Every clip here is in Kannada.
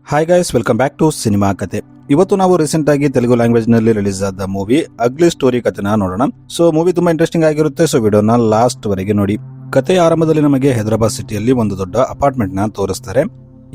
Hi guys, welcome back to cinema ಕತೆ. ಇವತ್ತು ನಾವು ರೀಸೆಂಟ್ ಆಗಿ ತೆಲುಗು ಲ್ಯಾಂಗ್ವೇಜ್ ನಲ್ಲಿ ರಿಲೀಸ್ ಆದ ಮೂವಿ ಅಗ್ಲಿ ಸ್ಟೋರಿ ಕಥೆನ ನೋಡೋಣ. ಸೊ ಮೂವಿ ತುಂಬಾ ಇಂಟ್ರೆಸ್ಟಿಂಗ್ ಆಗಿರುತ್ತೆ. ಸೊ ವಿಡಿಯೋನ ಲಾಸ್ಟ್ ವರೆಗೆ ನೋಡಿ. ಕಥೆಯ ಆರಂಭದಲ್ಲಿ ನಮಗೆ ಹೈದರಾಬಾದ್ ಸಿಟಿಯಲ್ಲಿ ಒಂದು ದೊಡ್ಡ ಅಪಾರ್ಟ್ಮೆಂಟ್ ನ ತೋರಿಸ್ತಾರೆ.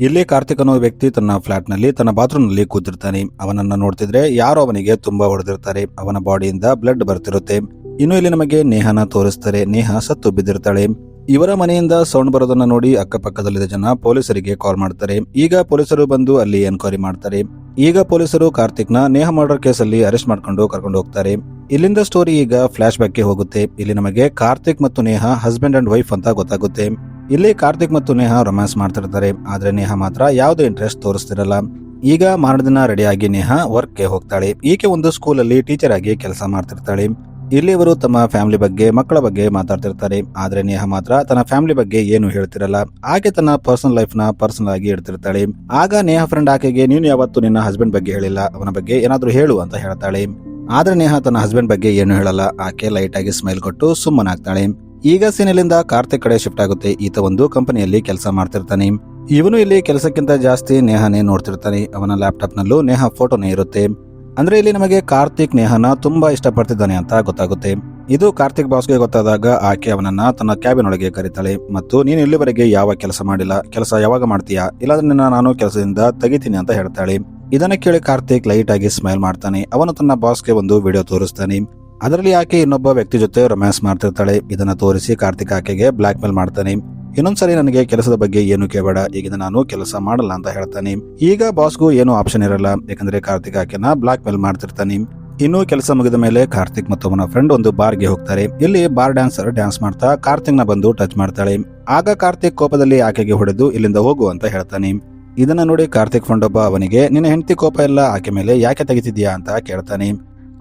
ಇಲ್ಲಿ ಕಾರ್ತಿಕ್ ಅನ್ನೋ ವ್ಯಕ್ತಿ ತನ್ನ ಫ್ಲಾಟ್ ನಲ್ಲಿ ತನ್ನ ಬಾತ್ರೂಮ್ ನಲ್ಲಿ ಕೂತಿರ್ತಾನೆ. ಅವನನ್ನ ನೋಡ್ತಿದ್ರೆ ಯಾರೋ ಅವನಿಗೆ ತುಂಬಾ ಹೊಡೆದಿರ್ತಾರೆ. ಅವನ ಬಾಡಿಯಿಂದ ಬ್ಲಡ್ ಬರ್ತಿರುತ್ತೆ. ಇನ್ನು ಇಲ್ಲಿ ನಮಗೆ ನೇಹನ ತೋರಿಸ್ತಾರೆ. ನೇಹ ಸತ್ತು ಬಿದ್ದಿರ್ತಾಳೆ. ಇವರ ಮನೆಯಿಂದ ಸೌಂಡ್ ಬರೋದನ್ನ ನೋಡಿ ಅಕ್ಕಪಕ್ಕದಲ್ಲಿದ್ದ ಜನ ಪೊಲೀಸರಿಗೆ ಕಾಲ್ ಮಾಡ್ತಾರೆ. ಈಗ ಪೊಲೀಸರು ಬಂದು ಅಲ್ಲಿ ಎನ್ಕ್ವೈರಿ ಮಾಡ್ತಾರೆ. ಈಗ ಪೊಲೀಸರು ಕಾರ್ತಿಕ್ ನ ನೇಹ ಮರ್ಡರ್ ಕೇಸ್ ಅಲ್ಲಿ ಅರೆಸ್ಟ್ ಮಾಡ್ಕೊಂಡು ಕರ್ಕೊಂಡು ಹೋಗ್ತಾರೆ. ಇಲ್ಲಿಂದ ಸ್ಟೋರಿ ಈಗ ಫ್ಲಾಶ್ ಬ್ಯಾಕ್ ಗೆ ಹೋಗುತ್ತೆ. ಇಲ್ಲಿ ನಮಗೆ ಕಾರ್ತಿಕ್ ಮತ್ತು ನೇಹ ಹಸ್ಬೆಂಡ್ ಅಂಡ್ ವೈಫ್ ಅಂತ ಗೊತ್ತಾಗುತ್ತೆ. ಇಲ್ಲಿ ಕಾರ್ತಿಕ್ ಮತ್ತು ನೇಹ ರೊಮ್ಯಾನ್ಸ್ ಮಾಡ್ತಿರ್ತಾರೆ. ಆದ್ರೆ ನೇಹ ಮಾತ್ರ ಯಾವುದೇ ಇಂಟ್ರೆಸ್ಟ್ ತೋರಿಸ್ತಿರಲ್ಲ. ಈಗ ಮಾರದಿನ ರೆಡಿಯಾಗಿ ನೇಹ ವರ್ಕ್ ಗೆ ಹೋಗ್ತಾಳೆ. ಈಕೆ ಒಂದು ಸ್ಕೂಲ್ ಅಲ್ಲಿ ಟೀಚರ್ ಆಗಿ ಕೆಲಸ ಮಾಡ್ತಿರ್ತಾಳೆ. ಇಲ್ಲಿ ಇವರು ತಮ್ಮ ಫ್ಯಾಮಿಲಿ ಬಗ್ಗೆ, ಮಕ್ಕಳ ಬಗ್ಗೆ ಮಾತಾಡ್ತಿರ್ತಾರೆ. ಆದ್ರೆ ನೇಹ ಮಾತ್ರ ತನ್ನ ಫ್ಯಾಮಿಲಿ ಬಗ್ಗೆ ಏನು ಹೇಳ್ತಿರಲ್ಲ. ಆಕೆ ತನ್ನ ಪರ್ಸನಲ್ ಲೈಫ್ ನ ಪರ್ಸನಲ್ ಆಗಿ ಇಡ್ತಿರ್ತಾಳೆ. ಆಗ ನೇಹ ಫ್ರೆಂಡ್ ಆಕೆಗೆ, ನೀನು ಯಾವತ್ತು ನಿನ್ನ ಹಸ್ಬೆಂಡ್ ಬಗ್ಗೆ ಹೇಳಿಲ್ಲ, ಅವನ ಬಗ್ಗೆ ಏನಾದ್ರೂ ಹೇಳು ಅಂತ ಹೇಳ್ತಾಳೆ. ಆದ್ರೆ ನೇಹ ತನ್ನ ಹಸ್ಬೆಂಡ್ ಬಗ್ಗೆ ಏನು ಹೇಳಲ್ಲ. ಆಕೆ ಲೈಟ್ ಆಗಿ ಸ್ಮೈಲ್ ಕೊಟ್ಟು ಸುಮ್ಮನಾಗ್ತಾಳೆ. ಈಗ ಸೀನಿಲಿಂದ ಕಾರ್ತಿಕ್ ಕಡೆ ಶಿಫ್ಟ್ ಆಗುತ್ತೆ. ಈತ ಒಂದು ಕಂಪನಿಯಲ್ಲಿ ಕೆಲಸ ಮಾಡ್ತಿರ್ತಾನೆ. ಇವನು ಇಲ್ಲಿ ಕೆಲಸಕ್ಕಿಂತ ಜಾಸ್ತಿ ನೇಹನೇ ನೋಡ್ತಿರ್ತಾನೆ. ಅವನ ಲ್ಯಾಪ್ಟಾಪ್ ನಲ್ಲೂ ನೇಹ ಫೋಟೋನೇ ಇರುತ್ತೆ. ಅಂದ್ರೆ ಇಲ್ಲಿ ನಮಗೆ ಕಾರ್ತಿಕ್ ನೇಹನ ತುಂಬಾ ಇಷ್ಟಪಡ್ತಿದ್ದಾನೆ ಅಂತ ಗೊತ್ತಾಗುತ್ತೆ. ಇದು ಕಾರ್ತಿಕ್ ಬಾಸ್ಗೆ ಗೊತ್ತಾದಾಗ ಆಕೆ ಅವನನ್ನ ತನ್ನ ಕ್ಯಾಬಿನ್ ಒಳಗೆ ಕರೀತಾಳೆ ಮತ್ತು ನೀನು ಇಲ್ಲಿವರೆಗೆ ಯಾವ ಕೆಲಸ ಮಾಡಿಲ್ಲ, ಕೆಲಸ ಯಾವಾಗ ಮಾಡ್ತೀಯಾ, ಇಲ್ಲಾಂದ್ರೆ ನಾನು ಕೆಲಸದಿಂದ ತೆಗಿತೀನಿ ಅಂತ ಹೇಳ್ತಾಳೆ. ಇದನ್ನ ಕೇಳಿ ಕಾರ್ತಿಕ್ ಲೈಟ್ ಆಗಿ ಸ್ಮೈಲ್ ಮಾಡ್ತಾನೆ. ಅವನು ತನ್ನ ಬಾಸ್ಗೆ ಒಂದು ವಿಡಿಯೋ ತೋರಿಸ್ತಾನೆ. ಅದರಲ್ಲಿ ಆಕೆ ಇನ್ನೊಬ್ಬ ವ್ಯಕ್ತಿ ಜೊತೆ ರೊಮ್ಯಾನ್ಸ್ ಮಾಡ್ತಿರ್ತಾಳೆ. ಇದನ್ನ ತೋರಿಸಿ ಕಾರ್ತಿಕ್ ಆಕೆಗೆ ಬ್ಲಾಕ್ ಮೇಲ್ ಮಾಡ್ತಾನೆ. ಇನ್ನೊಂದ್ಸರಿ ನನಗೆ ಕೆಲಸದ ಬಗ್ಗೆ ಏನು ಕೇಳಬೇಡ, ಈಗಿನ ನಾನು ಕೆಲಸ ಮಾಡಲ್ಲ ಅಂತ ಹೇಳ್ತಾನೆ. ಈಗ ಬಾಸ್ಗೂ ಏನು ಆಪ್ಷನ್ ಇರಲ್ಲ, ಯಾಕಂದ್ರೆ ಕಾರ್ತಿಕ್ ಆಕೆನ ಬ್ಲಾಕ್ ಮೇಲ್ ಮಾಡ್ತಿರ್ತಾನೆ. ಇನ್ನು ಕೆಲಸ ಮುಗಿದ ಮೇಲೆ ಕಾರ್ತಿಕ್ ಮತ್ತು ಅವನ ಫ್ರೆಂಡ್ ಒಂದು ಬಾರ್ಗೆ ಹೋಗ್ತಾರೆ. ಇಲ್ಲಿ ಬಾರ್ ಡ್ಯಾನ್ಸರ್ ಡ್ಯಾನ್ಸ್ ಮಾಡ್ತಾ ಕಾರ್ತಿಕ್ ನ ಬಂದು ಟಚ್ ಮಾಡ್ತಾಳೆ. ಆಗ ಕಾರ್ತಿಕ್ ಕೋಪದಲ್ಲಿ ಆಕೆಗೆ ಹೊಡೆದು ಇಲ್ಲಿಂದ ಹೋಗು ಅಂತ ಹೇಳ್ತಾನೆ. ಇದನ್ನ ನೋಡಿ ಕಾರ್ತಿಕ್ ಫ್ರೆಂಡ್ ಒಬ್ಬ ಅವನಿಗೆ, ನಿನ್ನ ಹೆಂಡತಿ ಕೋಪ ಎಲ್ಲ ಆಕೆ ಮೇಲೆ ಯಾಕೆ ತೆಗಿತಿದ್ಯಾ ಅಂತ ಕೇಳ್ತಾನೆ.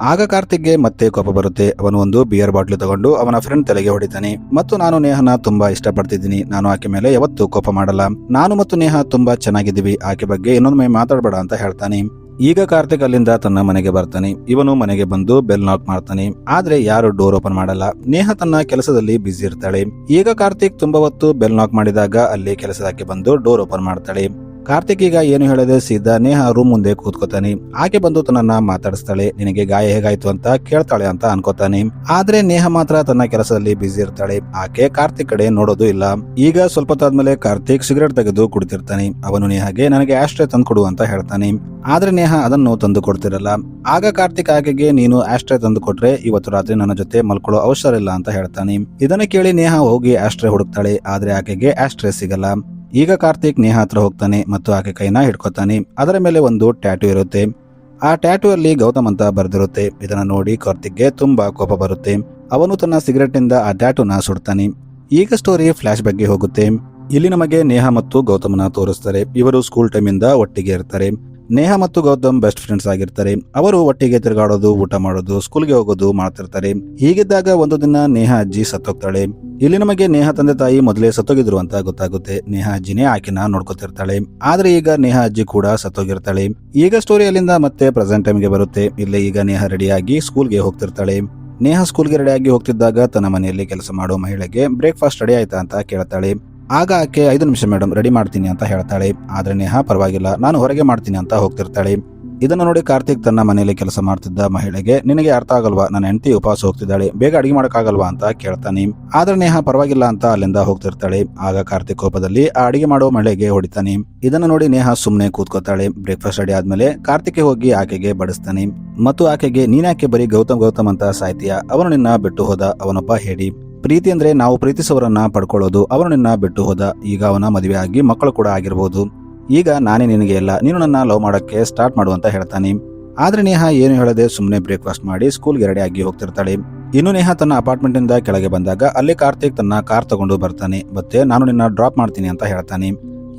ಆಗ ಕಾರ್ತಿಕ್ಗೆ ಮತ್ತೆ ಕೋಪ ಬರುತ್ತೆ. ಅವನು ಒಂದು ಬಿಯರ್ ಬಾಟ್ಲು ತಗೊಂಡು ಅವನ ಫ್ರೆಂಡ್ ತಲೆಗೆ ಹೊಡಿತಾನೆ. ಮತ್ತು ನಾನು ನೇಹನ ತುಂಬಾ ಇಷ್ಟಪಡ್ತಿದ್ದೀನಿ, ನಾನು ಆಕೆ ಮೇಲೆ ಯಾವತ್ತೂ ಕೋಪ ಮಾಡಲ್ಲ, ನಾನು ಮತ್ತು ನೇಹ ತುಂಬಾ ಚೆನ್ನಾಗಿದ್ದೀವಿ, ಆಕೆ ಬಗ್ಗೆ ಇನ್ನೊಂದೊಮ್ಮೆ ಮಾತಾಡಬೇಡ ಅಂತ ಹೇಳ್ತಾನೆ. ಈಗ ಕಾರ್ತಿಕ್ ಅಲ್ಲಿಂದ ತನ್ನ ಮನೆಗೆ ಬರ್ತಾನೆ. ಇವನು ಮನೆಗೆ ಬಂದು ಬೆಲ್ ನಾಕ್ ಮಾಡ್ತಾನೆ. ಆದ್ರೆ ಯಾರು ಡೋರ್ ಓಪನ್ ಮಾಡಲ್ಲ. ನೇಹ ತನ್ನ ಕೆಲಸದಲ್ಲಿ ಬಿಸಿ ಇರ್ತಾಳೆ. ಈಗ ಕಾರ್ತಿಕ್ ತುಂಬಾ ಹೊತ್ತು ಬೆಲ್ ನಾಕ್ ಮಾಡಿದಾಗ ಅಲ್ಲಿ ಕೆಲಸದಕ್ಕೆ ಬಂದು ಡೋರ್ ಓಪನ್ ಮಾಡ್ತಾಳೆ. ಕಾರ್ತಿಕ್ ಈಗ ಏನು ಹೇಳದೆ ಸೀದಾ ನೇಹ ರೂಮ್ ಮುಂದೆ ಕೂತ್ಕೋತಾನೆ. ಆಕೆ ಬಂದು ತನ್ನನ್ನ ಮಾತಾಡಿಸ್ತಾಳೆ. ನಿನಗೆ ಗಾಯ ಹೇಗಾಯ್ತು ಅಂತ ಕೇಳ್ತಾಳೆ ಅಂತ ಅನ್ಕೋತಾನೆ. ಆದ್ರೆ ನೇಹ ಮಾತ್ರ ತನ್ನ ಕೆಲಸದಲ್ಲಿ ಬಿಸಿ ಇರ್ತಾಳೆ. ಆಕೆ ಕಾರ್ತಿಕ್ ಕಡೆ ನೋಡೋದು ಇಲ್ಲ. ಈಗ ಸ್ವಲ್ಪ ಹೊತ್ತಾದ್ಮೇಲೆ ಕಾರ್ತಿಕ್ ಸಿಗರೇಟ್ ತೆಗೆದು ಕುಡಿತಿರ್ತಾನೆ. ಅವನು ನೇಹಗೆ, ನನಗೆ ಆಸ್ಟ್ರೇ ತಂದು ಕೊಡು ಅಂತ ಹೇಳ್ತಾನೆ. ಆದ್ರೆ ನೇಹ ಅದನ್ನು ತಂದು ಕೊಡ್ತಿರಲ್ಲ. ಆಗ ಕಾರ್ತಿಕ್ ಆಕೆಗೆ, ನೀನು ಆಸ್ಟ್ರೇ ತಂದು ಕೊಟ್ರೆ ಇವತ್ತು ರಾತ್ರಿ ನನ್ನ ಜೊತೆ ಮಲ್ಕೊಳ್ಳೋ ಅವಸರ ಇಲ್ಲ ಅಂತ ಹೇಳ್ತಾನೆ. ಇದನ್ನ ಕೇಳಿ ನೇಹ ಹೋಗಿ ಆಸ್ಟ್ರೇ ಹುಡುಕ್ತಾಳೆ. ಆದ್ರೆ ಆಕೆಗೆ ಆಸ್ಟ್ರೇ ಸಿಗಲ್ಲ. ಈಗ ಕಾರ್ತಿಕ್ ನೇಹ ಹತ್ರ ಹೋಗ್ತಾನೆ ಮತ್ತು ಆಕೆ ಕೈನ ಹಿಡ್ಕೊತಾನೆ. ಅದರ ಮೇಲೆ ಒಂದು ಟ್ಯಾಟೂ ಇರುತ್ತೆ. ಆ ಟ್ಯಾಟೂ ಅಲ್ಲಿ ಗೌತಮ್ ಅಂತ ಬರೆದಿರುತ್ತೆ. ಇದನ್ನ ನೋಡಿ ಕಾರ್ತಿಕ್ಗೆ ತುಂಬಾ ಕೋಪ ಬರುತ್ತೆ. ಅವನು ತನ್ನ ಸಿಗರೆಟ್ ನಿಂದ ಆ ಟ್ಯಾಟೂನ ಸುಡ್ತಾನೆ. ಈಗ ಸ್ಟೋರಿ ಫ್ಲಾಶ್ ಬ್ಯಾಕ್ಗೆ ಹೋಗುತ್ತೆ. ಇಲ್ಲಿ ನಮಗೆ ನೇಹ ಮತ್ತು ಗೌತಮ್ನ ತೋರಿಸ್ತಾರೆ. ಇವರು ಸ್ಕೂಲ್ ಟೈಮ್ ಇಂದ ಒಟ್ಟಿಗೆ ಇರ್ತಾರೆ. ನೇಹ ಮತ್ತು ಗೌತಮ್ ಬೆಸ್ಟ್ ಫ್ರೆಂಡ್ಸ್ ಆಗಿರ್ತಾರೆ. ಅವರು ಒಟ್ಟಿಗೆ ತಿರುಗಾಡೋದು, ಊಟ ಮಾಡೋದು, ಸ್ಕೂಲ್ಗೆ ಹೋಗೋದು ಮಾಡ್ತಿರ್ತಾರೆ. ಹೀಗಿದ್ದಾಗ ಒಂದು ದಿನ ನೇಹ ಅಜ್ಜಿ ಸತ್ತೋಗ್ತಾಳೆ. ಇಲ್ಲಿ ನಮಗೆ ನೇಹ ತಂದೆ ತಾಯಿ ಮೊದಲೇ ಸತ್ತೋಗಿದ್ರು ಅಂತ ಗೊತ್ತಾಗುತ್ತೆ. ನೇಹ ಅಜ್ಜಿನೇ ಆಕಿನ ನೋಡ್ಕೊತಿರ್ತಾಳೆ. ಆದ್ರೆ ಈಗ ನೇಹ ಅಜ್ಜಿ ಕೂಡ ಸತ್ತೋಗಿರ್ತಾಳೆ. ಈಗ ಸ್ಟೋರಿ ಅಲ್ಲಿಂದ ಮತ್ತೆ ಪ್ರೆಸೆಂಟ್ ಟೈಮ್ಗೆ ಬರುತ್ತೆ. ಇಲ್ಲಿ ಈಗ ನೇಹ ರೆಡಿಯಾಗಿ ಸ್ಕೂಲ್ಗೆ ಹೋಗ್ತಿರ್ತಾಳೆ. ನೇಹ ಸ್ಕೂಲ್ಗೆ ರೆಡಿಯಾಗಿ ಹೋಗ್ತಿದ್ದಾಗ ತನ್ನ ಮನೆಯಲ್ಲಿ ಕೆಲಸ ಮಾಡೋ ಮಹಿಳೆಗೆ ಬ್ರೇಕ್ಫಾಸ್ಟ್ ರೆಡಿ ಆಯ್ತಾ ಅಂತ ಕೇಳ್ತಾಳೆ. ಆಗ ಆಕೆ 5 ನಿಮಿಷ ಮೇಡಮ್, ರೆಡಿ ಮಾಡ್ತೀನಿ ಅಂತ ಹೇಳ್ತಾಳೆ. ಆದ್ರೆ ನೇಹ ಪರವಾಗಿಲ್ಲ, ನಾನು ಹೊರಗೆ ಮಾಡ್ತೀನಿ ಅಂತ ಹೋಗ್ತಿರ್ತಾಳೆ. ಇದನ್ನು ನೋಡಿ ಕಾರ್ತಿಕ್ ತನ್ನ ಮನೆಯಲ್ಲಿ ಕೆಲಸ ಮಾಡ್ತಿದ್ದ ಮಹಿಳೆಗೆ, ನಿನಗೆ ಅರ್ಥ ಆಗಲ್ವಾ, ನನ್ನ ಹೆಂಡತಿ ಉಪವಾಸ ಹೋಗ್ತಿದ್ದಾಳೆ, ಬೇಗ ಅಡಿಗೆ ಮಾಡಕ್ಕಾಗಲ್ವಾ ಅಂತ ಕೇಳ್ತಾನೆ. ಆದ್ರೆ ನೇಹ ಪರವಾಗಿಲ್ಲ ಅಂತ ಅಲ್ಲಿಂದ ಹೋಗ್ತಿರ್ತಾಳೆ. ಆಗ ಕಾರ್ತಿಕ್ ಕೋಪದಲ್ಲಿ ಆ ಅಡಿಗೆ ಮಾಡೋ ಮಹಿಳೆಗೆ ಹೊಡಿತಾನೆ. ಇದನ್ನು ನೋಡಿ ನೇಹ ಸುಮ್ನೆ ಕೂತ್ಕೋತಾಳೆ. ಬ್ರೇಕ್ಫಾಸ್ಟ್ ರೆಡಿ ಆದ್ಮೇಲೆ ಕಾರ್ತಿಕ್ ಹೋಗಿ ಆಕೆಗೆ ಬಡಿಸ್ತಾನೆ ಮತ್ತು ಆಕೆಗೆ, ನೀನ್ಯಾಕೆ ಬರೀ ಗೌತಮ್ ಗೌತಮ್ ಅಂತ ಸಾಯ್ತೀಯಾ, ಅವನು ನಿನ್ನ ಬಿಟ್ಟು ಹೋದ, ಅವನೊಬ್ಬ ಹೇಡಿ. ಪ್ರೀತಿ ಅಂದ್ರೆ ನಾವು ಪ್ರೀತಿಸೋರನ್ನ ಪಡ್ಕೊಳ್ಳೋದು. ಅವನು ನಿನ್ನ ಬಿಟ್ಟು ಹೋದ, ಈಗ ಅವನ ಮದುವೆ ಆಗಿ ಮಕ್ಕಳು ಕೂಡ ಆಗಿರ್ಬೋದು. ಈಗ ನಾನೇ ನಿನಗೆ ಇಲ್ಲ, ನೀನು ನನ್ನ ಲವ್ ಮಾಡಕ್ಕೆ ಸ್ಟಾರ್ಟ್ ಮಾಡು ಅಂತ ಹೇಳ್ತಾನೆ. ಆದ್ರೆ ನೇಹ ಏನು ಹೇಳದೆ ಸುಮ್ನೆ ಬ್ರೇಕ್ಫಾಸ್ಟ್ ಮಾಡಿ ಸ್ಕೂಲ್ಗೆ ರೆಡಿ ಆಗಿ ಹೋಗ್ತಿರ್ತಾಳೆ. ಇನ್ನು ನೇಹ ತನ್ನ ಅಪಾರ್ಟ್ಮೆಂಟ್ ಇಂದ ಕೆಳಗೆ ಬಂದಾಗ ಅಲ್ಲಿ ಕಾರ್ತಿಕ್ ತನ್ನ ಕಾರ್ ತಗೊಂಡು ಬರ್ತಾನೆ. ಮತ್ತೆ ನಾನು ನಿನ್ನ ಡ್ರಾಪ್ ಮಾಡ್ತೀನಿ ಅಂತ ಹೇಳ್ತಾನೆ.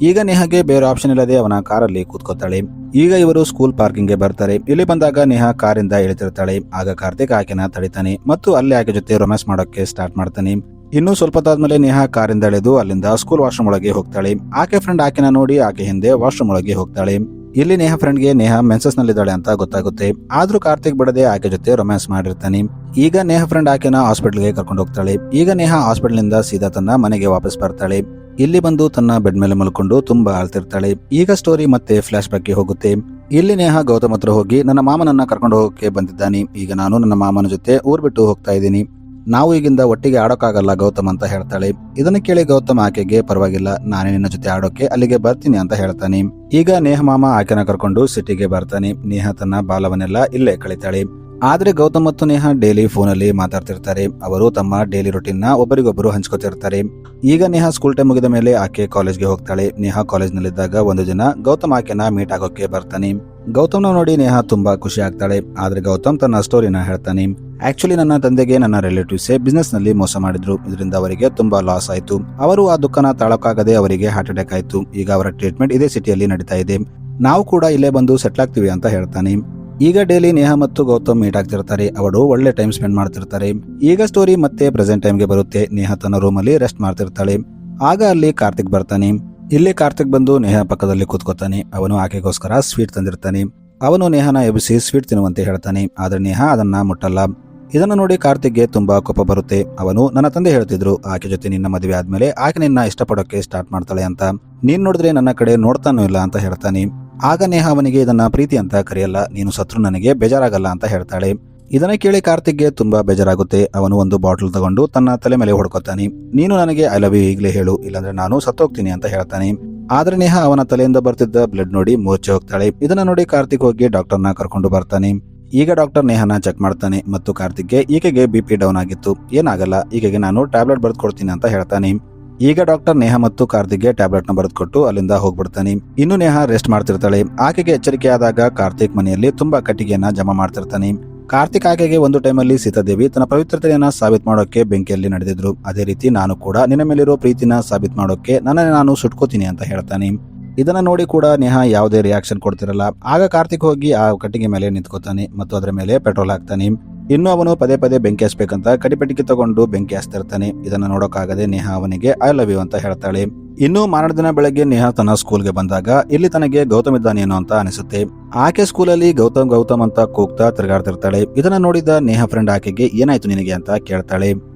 ಈಗ ನೇಹಗೆ ಬೇರೆ ಆಪ್ಷನ್ ಇಲ್ಲದೆ ಅವನ ಕಾರಲ್ಲಿ ಕೂತ್ಕೋತಾಳೆ. ಈಗ ಇವರು ಸ್ಕೂಲ್ ಪಾರ್ಕಿಂಗ್ ಗೆ ಬರ್ತಾರೆ. ಇಲ್ಲಿ ಬಂದಾಗ ನೇಹ ಕಾರಿಂದ ಇಳಿತಿರ್ತಾಳೆ. ಆಗ ಕಾರ್ತಿಕ್ ಆಕೆನ ತಡಿತಾನೆ ಮತ್ತು ಅಲ್ಲಿ ಆಕೆ ಜೊತೆ ರೊಮ್ಯಾನ್ಸ್ ಮಾಡೋಕೆ ಸ್ಟಾರ್ಟ್ ಮಾಡ್ತಾನೆ. ಇನ್ನು ಸ್ವಲ್ಪ ಹೊತ್ತಾದ್ಮೇಲೆ ನೇಹ ಕಾರಿಂದ ಇಳಿದು ಅಲ್ಲಿಂದ ಸ್ಕೂಲ್ ವಾಶ್ರೂಮ್ ಒಳಗೆ ಹೋಗ್ತಾಳೆ. ಆಕೆ ಫ್ರೆಂಡ್ ಆಕೆನ ನೋಡಿ ಆಕೆ ಹಿಂದೆ ವಾಶ್ರೂಮ್ ಒಳಗೆ ಹೋಗ್ತಾಳೆ. ಇಲ್ಲಿ ನೇಹ ಫ್ರೆಂಡ್ಗೆ ನೇಹ ಮೆನ್ಸಸ್ ನಲ್ಲಿದ್ದಾಳೆ ಅಂತ ಗೊತ್ತಾಗುತ್ತೆ. ಆದ್ರೂ ಕಾರ್ತಿಕ್ ಬಿಡದೆ ಆಕೆ ಜೊತೆ ರೊಮ್ಯಾನ್ಸ್ ಮಾಡಿರ್ತಾನೆ. ಈಗ ನೇಹ ಫ್ರೆಂಡ್ ಆಕೆನ ಹಾಸ್ಪಿಟಲ್ಗೆ ಕರ್ಕೊಂಡು ಹೋಗ್ತಾಳೆ. ಈಗ ನೇಹ ಹಾಸ್ಪಿಟಲ್ ನಿಂದ ಸೀದಾ ತನ್ನ ಮನೆಗೆ ವಾಪಸ್ ಬರ್ತಾಳೆ. ಇಲ್ಲಿ ಬಂದು ತನ್ನ ಬೆಡ್ ಮೇಲೆ ಮಲ್ಕೊಂಡು ತುಂಬಾ ಅಳ್ತಿರ್ತಾಳೆ. ಈಗ ಸ್ಟೋರಿ ಮತ್ತೆ ಫ್ಲಾಶ್ ಬ್ಯಾಕ್ಗೆ ಹೋಗುತ್ತೆ. ಇಲ್ಲಿ ನೇಹಾ ಗೌತಮ್ ಹತ್ರ ಹೋಗಿ ನನ್ನ ಮಾಮನನ್ನ ಕರ್ಕೊಂಡು ಹೋಗಕ್ಕೆ ಬಂದಿದ್ದಾನೆ. ಈಗ ನಾನು ನನ್ನ ಮಾಮನ ಜೊತೆ ಊರ್ ಬಿಟ್ಟು ಹೋಗ್ತಾ ಇದ್ದೀನಿ. ನಾವು ಈಗಿಂದ ಒಟ್ಟಿಗೆ ಆಡೋಕ್ಕಾಗಲ್ಲ ಗೌತಮ್ ಅಂತ ಹೇಳ್ತಾಳೆ. ಇದನ್ನ ಕೇಳಿ ಗೌತಮ್ ಆಕೆಗೆ ಪರವಾಗಿಲ್ಲ, ನಾನೇ ನಿನ್ನ ಜೊತೆ ಆಡೋಕೆ ಅಲ್ಲಿಗೆ ಬರ್ತೀನಿ ಅಂತ ಹೇಳ್ತಾನೆ. ಈಗ ನೇಹ ಮಾಮ ಆಕೆನ ಕರ್ಕೊಂಡು ಸಿಟಿಗೆ ಬರ್ತಾನೆ. ನೇಹ ತನ್ನ ಬಾಲವನ್ನೆಲ್ಲ ಇಲ್ಲೇ ಕಳೀತಾಳೆ. ಆದ್ರೆ ಗೌತಮ್ ಮತ್ತು ನೇಹ ಡೈಲಿ ಫೋನಲ್ಲಿ ಮಾತಾಡ್ತಿರ್ತಾರೆ. ಅವರು ತಮ್ಮ ಡೈಲಿ ರೊಟೀನ್ ನ ಒಬ್ಬರಿಗೊಬ್ಬರು ಹಂಚ್ಕೋತಿರ್ತಾರೆ. ಈಗ ನೇಹ ಸ್ಕೂಲ್ ಟೈಮ್ ಮುಗಿದ ಮೇಲೆ ಆಕೆ ಕಾಲೇಜ್ಗೆ ಹೋಗ್ತಾಳೆ. ನೇಹ ಕಾಲೇಜ್ ನಲ್ಲಿದ್ದಾಗ ಒಂದು ದಿನ ಗೌತಮ್ ಆಕೆನ ಮೀಟ್ ಆಗೋಕೆ ಬರ್ತಾನೆ. ಗೌತಮ್ನ ನೋಡಿ ನೇಹ ತುಂಬಾ ಖುಷಿ ಆಗ್ತಾಳೆ. ಆದ್ರೆ ಗೌತಮ್ ತನ್ನ ಸ್ಟೋರಿನ ಹೇಳ್ತಾನೆ. ಆಕ್ಚುಲಿ ನನ್ನ ತಂದೆಗೆ ನನ್ನ ರಿಲೇಟಿವ್ಸೇ ಬಿಸ್ನೆಸ್ ನಲ್ಲಿ ಮೋಸ ಮಾಡಿದ್ರು. ಇದರಿಂದ ಅವರಿಗೆ ತುಂಬಾ ಲಾಸ್ ಆಯ್ತು. ಅವರು ಆ ದುಃಖನ ತಾಳಕ್ಕಾಗದೆ ಅವರಿಗೆ ಹಾರ್ಟ್ ಅಟ್ಯಾಕ್ ಆಯ್ತು. ಈಗ ಅವರ ಟ್ರೀಟ್ಮೆಂಟ್ ಇದೇ ಸಿಟಿಯಲ್ಲಿ ನಡೀತಾ ಇದೆ. ನಾವು ಕೂಡ ಇಲ್ಲೇ ಬಂದು ಸೆಟ್ಲ್ ಆಗ್ತೀವಿ ಅಂತ ಹೇಳ್ತಾನೆ. ಈಗ ಡೈಲಿ ನೇಹ ಮತ್ತು ಗೌತಮ್ ಮೀಟ್ ಆಗ್ತಿರ್ತಾರೆ. ಅವರು ಒಳ್ಳೆ ಟೈಮ್ ಸ್ಪೆಂಡ್ ಮಾಡ್ತಿರ್ತಾರೆ. ಈಗ ಸ್ಟೋರಿ ಮತ್ತೆ ಪ್ರೆಸೆಂಟ್ ಟೈಮ್ಗೆ ಬರುತ್ತೆ. ನೇಹ ತನ್ನ ರೂಮ್ ಅಲ್ಲಿ ರೆಸ್ಟ್ ಮಾಡ್ತಿರ್ತಾಳೆ. ಆಗ ಅಲ್ಲಿ ಕಾರ್ತಿಕ್ ಬರ್ತಾನೆ. ಇಲ್ಲಿ ಕಾರ್ತಿಕ್ ಬಂದು ನೇಹ ಪಕ್ಕದಲ್ಲಿ ಕೂತ್ಕೋತಾನೆ. ಅವನು ಆಕೆಗೋಸ್ಕರ ಸ್ವೀಟ್ ತಂದಿರ್ತಾನೆ. ಅವನು ನೇಹನ ಎಬ್ಬಿಸಿ ಸ್ವೀಟ್ ತಿನ್ನುವಂತೆ ಹೇಳ್ತಾನೆ. ಆದ್ರೆ ನೇಹ ಅದನ್ನ ಮುಟ್ಟಲ್ಲ. ಇದನ್ನು ನೋಡಿ ಕಾರ್ತಿಕ್ಗೆ ತುಂಬಾ ಕೋಪ ಬರುತ್ತೆ. ಅವನು ನನ್ನ ತಂದೆ ಹೇಳ್ತಿದ್ರು ಆಕೆ ಜೊತೆ ನಿನ್ನ ಮದುವೆ ಆದ್ಮೇಲೆ ಆಕೆ ನಿನ್ನ ಇಷ್ಟಪಡೋಕೆ ಸ್ಟಾರ್ಟ್ ಮಾಡ್ತಾಳೆ ಅಂತ. ನೀನ್ ನೋಡಿದ್ರೆ ನನ್ನ ಕಡೆ ನೋಡ್ತಾನೂ ಇಲ್ಲ ಅಂತ ಹೇಳ್ತಾನೆ. ಆಗ ನೇಹ ಅವನಿಗೆ ಇದನ್ನ ಪ್ರೀತಿ ಅಂತ ಕರೆಯಲ್ಲ, ನೀನು ಸತ್ರು ನನಗೆ ಬೇಜಾರಾಗಲ್ಲ ಅಂತ ಹೇಳ್ತಾಳೆ. ಇದನ್ನ ಕೇಳಿ ಕಾರ್ತಿಕ್ಗೆ ತುಂಬಾ ಬೇಜಾರಾಗುತ್ತೆ. ಅವನು ಒಂದು ಬಾಟಲ್ ತಗೊಂಡು ತನ್ನ ತಲೆ ಮೇಲೆ ಹೊಡ್ಕೊತಾನೆ. ನೀನು ನನಗೆ ಐ ಲವ್ ಯು ಈಗಲೇ ಹೇಳು, ಇಲ್ಲಾಂದ್ರೆ ನಾನು ಸತ್ತೋಗ್ತೀನಿ ಅಂತ ಹೇಳ್ತಾನೆ. ಆದ್ರೆ ನೇಹ ಅವನ ತಲೆಯಿಂದ ಬರ್ತಿದ್ದ ಬ್ಲಡ್ ನೋಡಿ ಮೂರ್ಛೆ ಹೋಗ್ತಾಳೆ. ಇದನ್ನ ನೋಡಿ ಕಾರ್ತಿಕ್ ಹೋಗಿ ಡಾಕ್ಟರ್ನ ಕರ್ಕೊಂಡು ಬರ್ತಾನೆ. ಈಗ ಡಾಕ್ಟರ್ ನೇಹನ ಚೆಕ್ ಮಾಡ್ತಾನೆ ಮತ್ತು ಕಾರ್ತಿಕ್ಗೆ ಈಕೆಗೆ BP ಡೌನ್ ಆಗಿತ್ತು, ಏನಾಗಲ್ಲ, ಈಕೆಗೆ ನಾನು ಟ್ಯಾಬ್ಲೆಟ್ ಬರೆದು ಕೊಡ್ತೀನಿ ಅಂತ ಹೇಳ್ತಾನೆ. ಈಗ ಡಾಕ್ಟರ್ ನೇಹ ಮತ್ತು ಕಾರ್ತಿಕ್ಗೆ ಟ್ಯಾಬ್ಲೆಟ್ ನ ಬರೆದುಕೊಟ್ಟು ಅಲ್ಲಿಂದ ಹೋಗ್ಬಿಡ್ತಾನೆ. ಇನ್ನು ನೇಹ ರೆಸ್ಟ್ ಮಾಡ್ತಿರ್ತಾಳೆ. ಆಕೆಗೆ ಎಚ್ಚರಿಕೆ ಆದಾಗ ಕಾರ್ತಿಕ್ ಮನೆಯಲ್ಲಿ ತುಂಬಾ ಕಟ್ಟಿಗೆಯನ್ನ ಜಮಾ ಮಾಡ್ತಿರ್ತಾನೆ. ಕಾರ್ತಿಕ್ ಆಕೆಗೆ ಒಂದು ಟೈಮಲ್ಲಿ ಸೀತಾದೇವಿ ತನ್ನ ಪವಿತ್ರತೆಯನ್ನ ಸಾಬೀತ್ ಮಾಡೋಕೆ ಬೆಂಕಿಯಲ್ಲಿ ನಡೆದಿದ್ರು. ಅದೇ ರೀತಿ ನಾನು ಕೂಡ ನಿನ್ನ ಮೇಲಿರೋ ಪ್ರೀತಿನ ಸಾಬೀತ್ ಮಾಡೋಕೆ ನನ್ನನ್ನು ನಾನು ಸುಟ್ಕೋತೀನಿ ಅಂತ ಹೇಳ್ತಾನೆ. ಇದನ್ನ ನೋಡಿ ಕೂಡ ನೇಹ ಯಾವುದೇ ರಿಯಾಕ್ಷನ್ ಕೊಡ್ತಿರಲ್ಲ. ಆಗ ಕಾರ್ತಿಕ್ ಹೋಗಿ ಆ ಕಟ್ಟಿಗೆ ಮೇಲೆ ನಿಂತ್ಕೋತಾನೆ ಮತ್ತು ಅದರ ಮೇಲೆ ಪೆಟ್ರೋಲ್ ಹಾಕ್ತಾನೆ. ಇನ್ನು ಅವನು ಪದೇ ಪದೇ ಬೆಂಕಿ ಹಚ್ಬೇಕಂತ ಕಡಿಪೆಟ್ಟಿಗೆ ತಗೊಂಡು ಬೆಂಕಿ ಹಚ್ತಿರ್ತಾನೆ. ಇದನ್ನ ನೋಡೋಕ್ಕಾಗದೆ ನೇಹ ಅವನಿಗೆ ಐ ಲವ್ ಯು ಅಂತ ಹೇಳ್ತಾಳೆ. ಇನ್ನು ಮಾರನೇ ದಿನ ಬೆಳಗ್ಗೆ ನೇಹ ತನ್ನ ಸ್ಕೂಲ್ಗೆ ಬಂದಾಗ ಇಲ್ಲಿ ತನಗೆ ಗೌತಮ್ ಇದ್ದಾನೇನೋ ಅಂತ ಅನಿಸುತ್ತೆ. ಆಕೆ ಸ್ಕೂಲಲ್ಲಿ ಗೌತಮ್ ಗೌತಮ್ ಅಂತ ಕೂಗ್ತಾ ತಿರುಗಾಡ್ತಿರ್ತಾಳೆ. ಇದನ್ನ ನೋಡಿದ ನೇಹ ಫ್ರೆಂಡ್ ಆಕೆಗೆ ಏನಾಯ್ತು ನಿನಗೆ ಅಂತ ಕೇಳ್ತಾಳೆ.